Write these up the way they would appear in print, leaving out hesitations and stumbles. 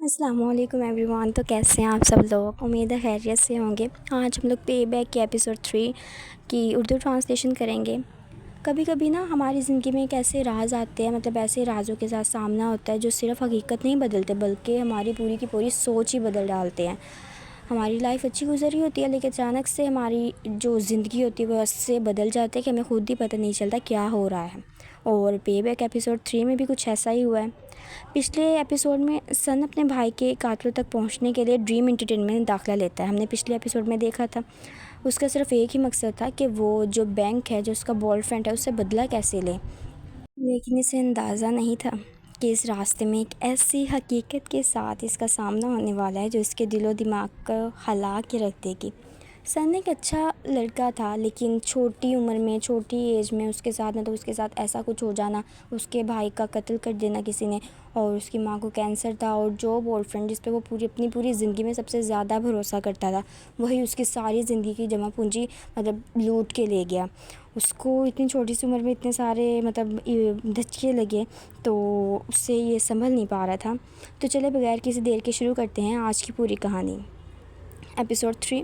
السلام علیکم every one, تو کیسے ہیں آپ سب لوگ؟ امید ہے خیریت سے ہوں گے۔ آج ہم لوگ پے بیک کے ایپیسوڈ 3 کی اردو ٹرانسلیشن کریں گے۔ کبھی کبھی ہماری زندگی میں ایک ایسے راز آتے ہیں، ایسے رازوں کے ساتھ سامنا ہوتا ہے جو صرف حقیقت نہیں بدلتے بلکہ ہماری پوری کی پوری سوچ ہی بدل ڈالتے ہیں۔ ہماری لائف اچھی گزری ہوتی ہے لیکن اچانک سے ہماری جو زندگی ہوتی ہے وہ اس سے بدل جاتی ہے کہ ہمیں خود ہی پتہ نہیں چلتا کیا ہو رہا ہے۔ اور پے بیک ایپیسوڈ 3 میں بھی کچھ ایسا ہی ہوا ہے۔ پچھلے ایپیسوڈ میں سن اپنے بھائی کے قاتلوں تک پہنچنے کے لیے ڈریم انٹرٹینمنٹ میں داخلہ لیتا ہے۔ ہم نے پچھلے ایپیسوڈ میں دیکھا تھا اس کا صرف ایک ہی مقصد تھا کہ وہ جو بینک ہے، جو اس کا بوائے فرینڈ ہے، اس سے بدلہ کیسے لے، لیکن اسے اندازہ نہیں تھا کہ اس راستے میں ایک ایسی حقیقت کے ساتھ اس کا سامنا ہونے والا ہے جو اس کے دل و دماغ کو ہلا کے رکھ دے گی۔ سن ایک اچھا لڑکا تھا لیکن چھوٹی عمر میں، چھوٹی ایج میں اس کے ساتھ ایسا کچھ ہو جانا، اس کے بھائی کا قتل کر دینا کسی نے، اور اس کی ماں کو کینسر تھا، اور جو بوائے فرینڈ جس پہ وہ اپنی پوری زندگی میں سب سے زیادہ بھروسہ کرتا تھا وہی اس کی ساری زندگی کی جمع پونجی لوٹ کے لے گیا۔ اس کو اتنی چھوٹی سی عمر میں اتنے سارے دھچکے لگے تو اس سے یہ سنبھل نہیں پا رہا تھا۔ تو چلے بغیر کسی دیر کے شروع کرتے ہیں آج کی پوری کہانی۔ ایپیسوڈ 3۔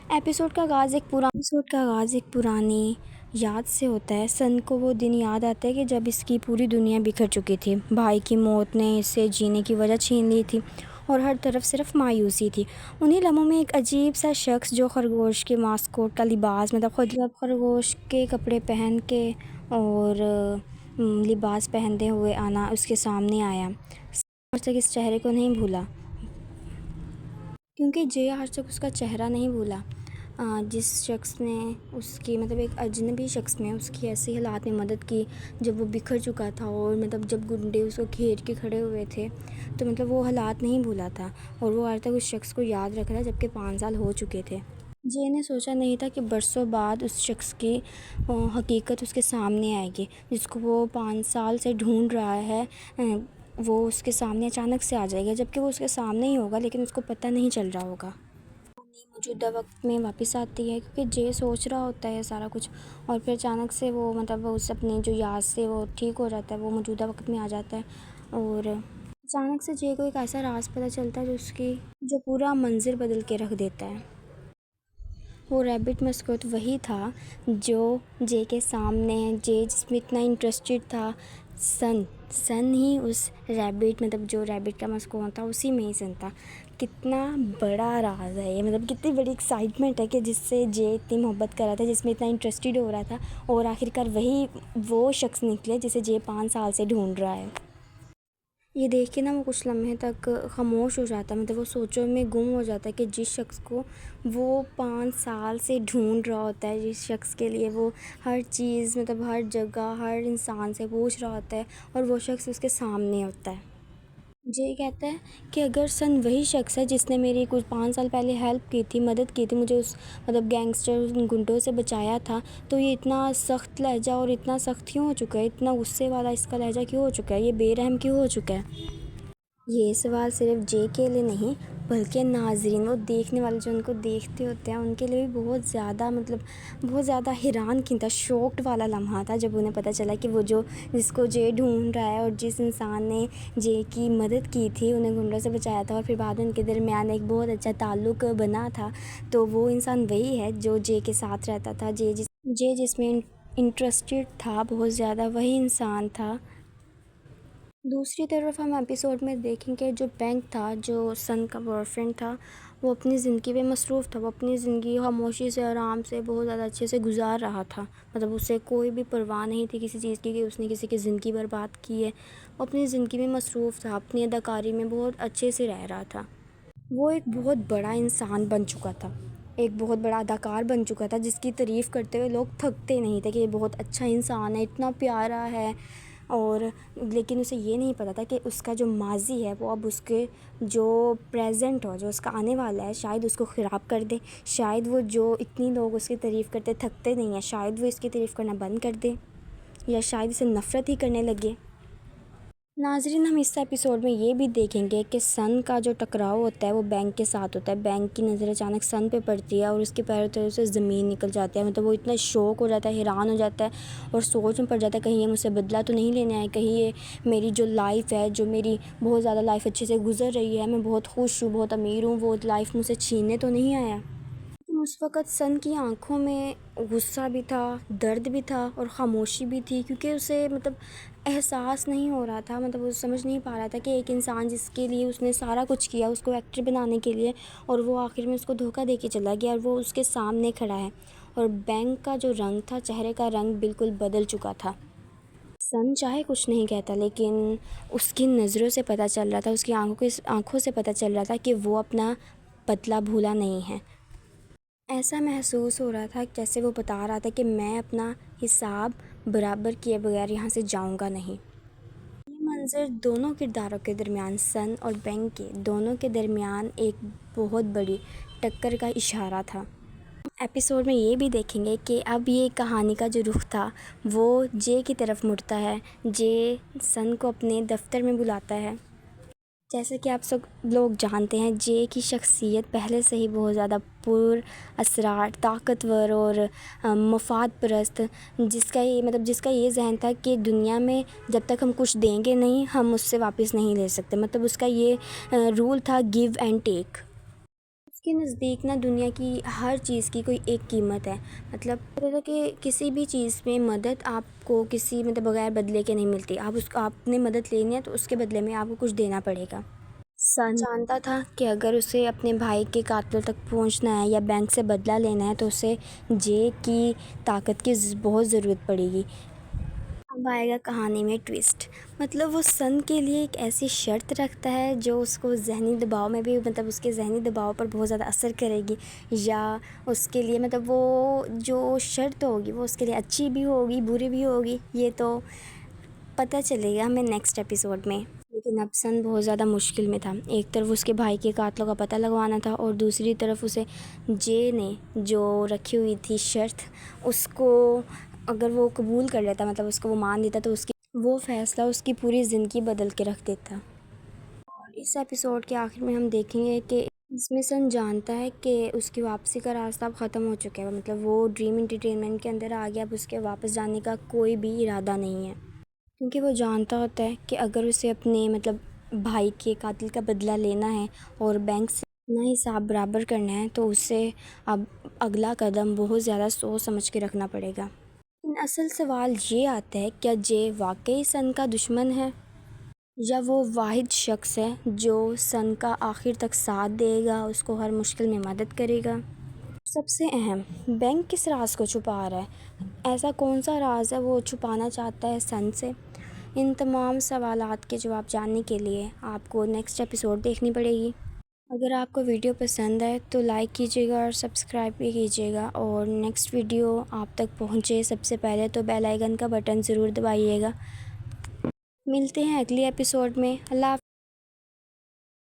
ایپیسوڈ کا آغاز ایک پرانی یاد سے ہوتا ہے۔ سن کو وہ دن یاد آتا ہے کہ جب اس کی پوری دنیا بکھر چکی تھی۔ بھائی کی موت نے اس سے جینے کی وجہ چھین لی تھی اور ہر طرف صرف مایوسی تھی۔ انہی لمحوں میں ایک عجیب سا شخص جو خرگوش کے ماسکوٹ کا لباس خرگوش کے کپڑے پہن کے اور لباس پہنتے ہوئے آنا اس کے سامنے آیا۔ آج تک اس چہرے کو نہیں بھولا کیونکہ جے آج تک اس کا چہرہ نہیں بھولا۔ جس شخص نے اس کی ایک اجنبی شخص نے اس کی ایسی حالات میں مدد کی جب وہ بکھر چکا تھا، اور جب گنڈے اس کو گھیر کے کھڑے ہوئے تھے تو وہ حالات نہیں بھولا تھا، اور وہ آج تک اس شخص کو یاد رکھ رہا ہے جبکہ 5 سال ہو چکے تھے۔ جے نے سوچا نہیں تھا کہ برسوں بعد اس شخص کی حقیقت اس کے سامنے آئے گی جس کو وہ 5 سال سے ڈھونڈ رہا ہے۔ وہ اس کے سامنے اچانک سے آ جائے گا جبکہ وہ اس کے سامنے ہی ہوگا لیکن اس کو پتہ نہیں چل رہا ہوگا۔ موجودہ وقت میں واپس آتی ہے کیونکہ جے سوچ رہا ہوتا ہے سارا کچھ، اور پھر اچانک سے وہ اس اپنی جو یاد سے وہ ٹھیک ہو جاتا ہے، وہ موجودہ وقت میں آ جاتا ہے، اور اچانک سے جے کو ایک ایسا راز پتہ چلتا ہے جو پورا منظر بدل کے رکھ دیتا ہے۔ وہ ریبٹ مسکوت وہی تھا جو جے کے سامنے، جے جس میں اتنا انٹرسٹڈ تھا، سن ہی اس ریبٹ جو ریبٹ کا مسکوت تھا اسی میں ہی سن تھا۔ کتنا بڑا راز ہے یہ، کتنی بڑی ایکسائٹمنٹ ہے کہ جس سے جے اتنی محبت کر رہا تھا، جس میں اتنا انٹرسٹڈ ہو رہا تھا، اور آخرکار وہی وہ شخص نکلے جسے جے 5 سال سے ڈھونڈ رہا ہے۔ یہ دیکھ کے وہ کچھ لمحے تک خاموش ہو جاتا ہے، وہ سوچوں میں گم ہو جاتا ہے کہ جس شخص کو وہ 5 سال سے ڈھونڈ رہا ہوتا ہے، جس شخص کے لیے وہ ہر چیز ہر جگہ ہر انسان سے پوچھ رہا ہوتا ہے، اور وہ شخص اس کے سامنے ہوتا ہے۔ جے کہتا ہے کہ اگر سن وہی شخص ہے جس نے میری کچھ 5 سال پہلے ہیلپ کی تھی، مدد کی تھی، مجھے اس گینگسٹر گنڈوں سے بچایا تھا، تو یہ اتنا سخت لہجہ اور اتنا سخت کیوں ہو چکا ہے، اتنا غصے والا اس کا لہجہ کیوں ہو چکا ہے، یہ بے رحم کیوں ہو چکا ہے؟ یہ سوال صرف جے کے لیے نہیں بلکہ ناظرین، وہ دیکھنے والے جو ان کو دیکھتے ہوتے ہیں ان کے لیے بھی بہت زیادہ حیران کن تھا، شوکڈ والا لمحہ تھا جب انہیں پتہ چلا کہ وہ جس کو جے ڈھونڈ رہا ہے اور جس انسان نے جے کی مدد کی تھی، انہیں گنڈوں سے بچایا تھا، اور پھر بعد میں ان کے درمیان ایک بہت اچھا تعلق بنا تھا، تو وہ انسان وہی ہے جو جے کے ساتھ رہتا تھا، جے جس میں انٹرسٹڈ تھا بہت زیادہ، وہی انسان تھا۔ دوسری طرف ہم ایپیسوڈ میں دیکھیں کہ جو بینک تھا، جو سن کا بوائے فرینڈ تھا، وہ اپنی زندگی میں مصروف تھا، وہ اپنی زندگی خاموشی سے، آرام سے، بہت زیادہ اچھے سے گزار رہا تھا، اسے کوئی بھی پرواہ نہیں تھی کسی چیز کی کہ اس نے کسی کی زندگی برباد کی ہے۔ وہ اپنی زندگی میں مصروف تھا، اپنی اداکاری میں بہت اچھے سے رہ رہا تھا۔ وہ ایک بہت بڑا انسان بن چکا تھا، ایک بہت بڑا اداکار بن چکا تھا جس کی تعریف کرتے ہوئے لوگ تھکتے نہیں تھے کہ یہ بہت اچھا انسان ہے، اتنا پیارا ہے، لیکن اسے یہ نہیں پتا تھا کہ اس کا جو ماضی ہے وہ اب اس کے جو پریزنٹ جو اس کا آنے والا ہے شاید اس کو خراب کر دے، شاید وہ جو اتنی لوگ اس کی تعریف کرتے تھکتے نہیں ہیں، شاید وہ اس کی تعریف کرنا بند کر دے، یا شاید اسے نفرت ہی کرنے لگے۔ ناظرین، ہم اس ایپیسوڈ میں یہ بھی دیکھیں گے کہ سن کا جو ٹکراؤ ہوتا ہے وہ بینک کے ساتھ ہوتا ہے۔ بینک کی نظر اچانک سن پہ پڑتی ہے اور اس کے پیروں تلے سے زمین نکل جاتی ہے۔ مطلب وہ اتنا شوک ہو جاتا ہے، حیران ہو جاتا ہے اور سوچ میں پڑ جاتا ہے کہیں یہ مجھ سے بدلہ تو نہیں لینے آئے، کہیں یہ میری جو لائف ہے، جو میری بہت زیادہ لائف اچھے سے گزر رہی ہے، میں بہت خوش ہوں، بہت امیر ہوں، وہ لائف مجھ سے چھیننے تو نہیں آیا۔ اس وقت سن کی آنکھوں میں غصہ بھی تھا، درد بھی تھا اور خاموشی بھی تھی، کیونکہ اسے احساس نہیں ہو رہا تھا، وہ سمجھ نہیں پا رہا تھا کہ ایک انسان جس کے لیے اس نے سارا کچھ کیا اس کو ایکٹر بنانے کے لیے، اور وہ آخر میں اس کو دھوکہ دے کے چلا گیا اور وہ اس کے سامنے کھڑا ہے، اور بینک کا جو رنگ تھا، چہرے کا رنگ بالکل بدل چکا تھا۔ سن چاہے کچھ نہیں کہتا، لیکن اس کی نظروں سے پتہ چل رہا تھا، اس کی آنکھوں سے پتہ چل رہا تھا کہ وہ اپنا بدلہ بھولا نہیں ہے۔ ایسا محسوس ہو رہا تھا جیسے وہ بتا رہا تھا کہ میں اپنا حساب برابر کیے بغیر یہاں سے جاؤں گا نہیں۔ یہ منظر دونوں کرداروں کے درمیان، سن اور بینک کے دونوں کے درمیان ایک بہت بڑی ٹکر کا اشارہ تھا۔ ایپیسوڈ میں یہ بھی دیکھیں گے کہ اب یہ کہانی کا جو رخ تھا وہ جے کی طرف مڑتا ہے۔ جے سن کو اپنے دفتر میں بلاتا ہے۔ جیسے کہ آپ سب لوگ جانتے ہیں، جے کی شخصیت پہلے سے ہی بہت زیادہ پر اسرار، طاقتور اور مفاد پرست، جس کا یہ ذہن تھا کہ دنیا میں جب تک ہم کچھ دیں گے نہیں، ہم اس سے واپس نہیں لے سکتے۔ اس کا یہ رول تھا، گیو اینڈ ٹیک۔ اس کے نزدیک دنیا کی ہر چیز کی کوئی ایک قیمت ہے۔ کہ کسی بھی چیز میں مدد آپ کو کسی بغیر بدلے کے نہیں ملتی۔ آپ نے مدد لینی ہے تو اس کے بدلے میں آپ کو کچھ دینا پڑے گا۔ سن جانتا تھا کہ اگر اسے اپنے بھائی کے قاتل تک پہنچنا ہے یا بینک سے بدلہ لینا ہے تو اسے جے کی طاقت کی بہت ضرورت پڑے گی۔ اب آئے گا کہانی میں ٹویسٹ۔ وہ سن کے لیے ایک ایسی شرط رکھتا ہے جو اس کو ذہنی دباؤ میں بھی اس کے ذہنی دباؤ پر بہت زیادہ اثر کرے گی، یا اس کے لیے وہ جو شرط ہوگی وہ اس کے لیے اچھی بھی ہوگی، بری بھی ہوگی، یہ تو پتہ چلے گا ہمیں نیکسٹ ایپیسوڈ میں۔ لیکن اب سن بہت زیادہ مشکل میں تھا۔ ایک طرف اس کے بھائی کے قاتلوں کا پتہ لگوانا تھا اور دوسری طرف اسے جے نے جو رکھی ہوئی تھی شرط، اس کو اگر وہ قبول کر لیتا، اس کو وہ مان لیتا تو وہ فیصلہ اس کی پوری زندگی بدل کے رکھ دیتا۔ اور اس ایپیسوڈ کے آخر میں ہم دیکھیں گے کہ اس میں سن جانتا ہے کہ اس کی واپسی کا راستہ اب ختم ہو چکا ہے۔ وہ ڈریم انٹرٹینمنٹ کے اندر آ گیا، اب اس کے واپس جانے کا کوئی بھی ارادہ نہیں ہے، کیونکہ وہ جانتا ہوتا ہے کہ اگر اسے اپنے بھائی کے قاتل کا بدلہ لینا ہے اور بینک سے اپنا حساب برابر کرنا ہے تو اسے اب اگلا قدم بہت زیادہ سوچ سمجھ کے رکھنا پڑے گا۔ لیکن اصل سوال یہ آتا ہے، کیا جے واقعی سن کا دشمن ہے، یا وہ واحد شخص ہے جو سن کا آخر تک ساتھ دے گا، اس کو ہر مشکل میں مدد کرے گا؟ سب سے اہم، بینک کس راز کو چھپا رہا ہے؟ ایسا کون سا راز ہے وہ چھپانا چاہتا ہے سن سے؟ ان تمام سوالات کے جواب جاننے کے لیے آپ کو نیکسٹ ایپیسوڈ دیکھنی پڑے گی۔ اگر آپ کو ویڈیو پسند ہے تو لائک کیجیے گا اور سبسکرائب بھی کیجیے گا، اور نیکسٹ ویڈیو آپ تک پہنچے سب سے پہلے تو بیل آئیکن کا بٹن ضرور دبائیے گا۔ ملتے ہیں اگلی ایپیسوڈ میں۔ اللہ حافظ۔